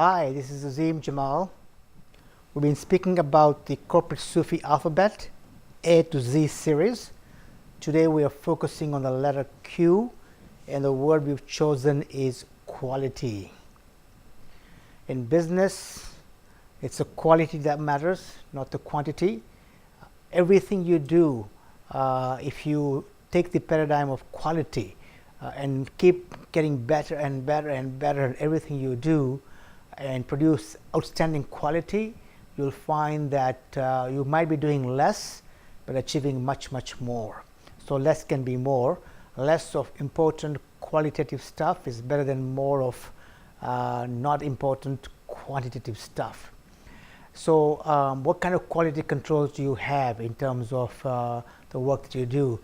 Hi, this is Azim Jamal. We've been speaking about the Corporate Sufi alphabet, A to Z series. Today we are focusing on the letter Q, and the word we've chosen is quality. In business, it's the quality that matters, not the quantity. Everything you do, if you take the paradigm of quality and keep getting better and better and better at everything you do, and produce outstanding quality, you'll find that you might be doing less but achieving much more. So less can be more. Less of important qualitative stuff is better than more of not important quantitative stuff. So what kind of quality controls do you have in terms of the work that you do?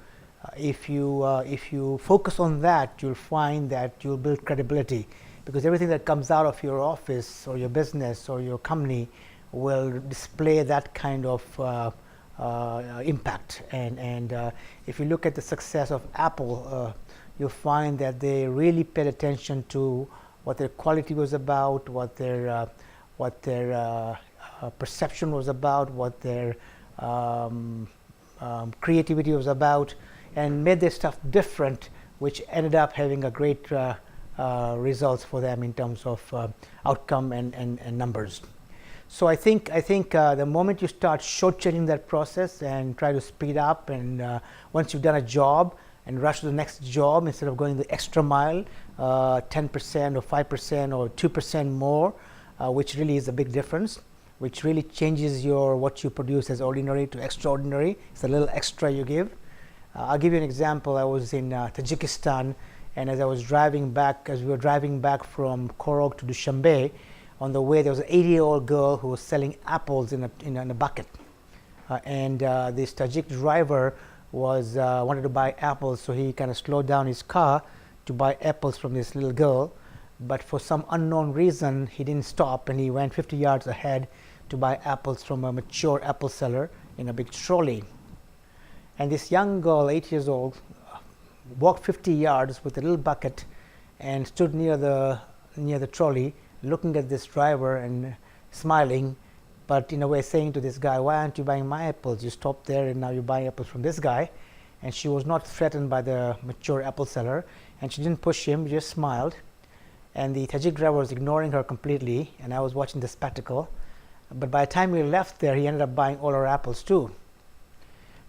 If you focus on that, you'll find that you'll build credibility, because everything that comes out of your office or your business or your company will display that kind of impact. And if you look at the success of Apple, you'll find that they really paid attention to what their quality was about, what their perception was about, what their creativity was about, and made their stuff different, which ended up having a great results for them in terms of outcome and numbers. So I think the moment you start shortchanging that process and try to speed up, and once you've done a job and rush to the next job instead of going the extra mile, 10% or 5% or 2% more, which really is a big difference, which really changes what you produce as ordinary to extraordinary. It's a little extra you give. I'll give you an example. I was in Tajikistan, and as we were driving back from Korog to Dushanbe, on the way there was an 80-year-old girl who was selling apples in a bucket, and this Tajik driver wanted to buy apples, so he kind of slowed down his car to buy apples from this little girl, but for some unknown reason he didn't stop, and he went 50 yards ahead to buy apples from a mature apple seller in a big trolley. And this young girl, 8 years old, walked 50 yards with a little bucket and stood near the trolley, looking at this driver and smiling, but in a way saying to this guy, "Why aren't you buying my apples? You stopped there and now you're buying apples from this guy." And she was not threatened by the mature apple seller, and she didn't push him, just smiled. And the Tajik driver was ignoring her completely, and I was watching the spectacle. But by the time we left there, he ended up buying all her apples too.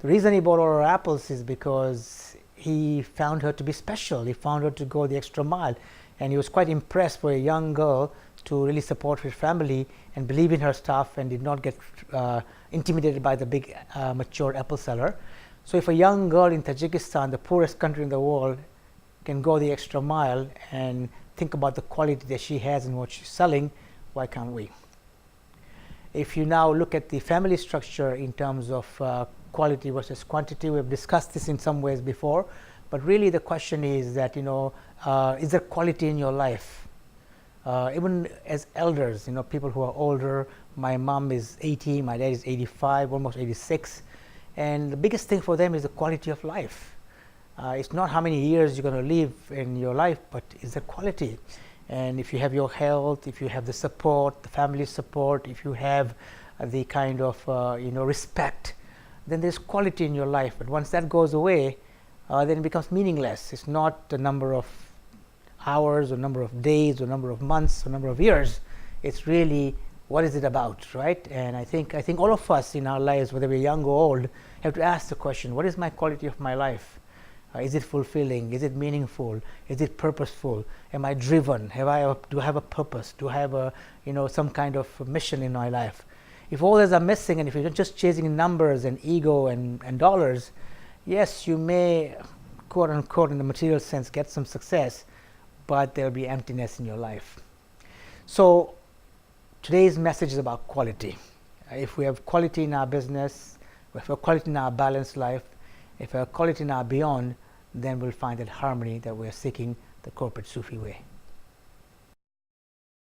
The reason he bought all her apples is because he found her to be special. He found her to go the extra mile, and he was quite impressed for a young girl to really support her family and believe in her stuff and did not get intimidated by the big mature apple seller. So if a young girl in Tajikistan, the poorest country in the world, can go the extra mile and think about the quality that she has and what she's selling, why can't we? If you now look at the family structure in terms of quality versus quantity, we've discussed this in some ways before, but really the question is that, is there quality in your life? Even as elders, people who are older, my mom is 80, my dad is 85, almost 86, and the biggest thing for them is the quality of life. It's not how many years you're going to live in your life, but is the quality. And if you have your health, if you have the support, the family support, if you have the kind of respect, then there's quality in your life. But once that goes away, then it becomes meaningless. It's not the number of hours or number of days or number of months or number of years. It's really, what is it about, right? And I think all of us in our lives, whether we're young or old, have to ask the question, what is my quality of my life? Is it fulfilling? Is it meaningful? Is it purposeful? Am I driven? Do I have a purpose? Do I have some kind of mission in my life? If all those are missing, and if you're just chasing numbers and ego and dollars, yes, you may, quote unquote, in the material sense, get some success, but there'll be emptiness in your life. So today's message is about quality. If we have quality in our business, if we have quality in our balanced life, if we have quality in our beyond, then we'll find that harmony that we're seeking the corporate Sufi way.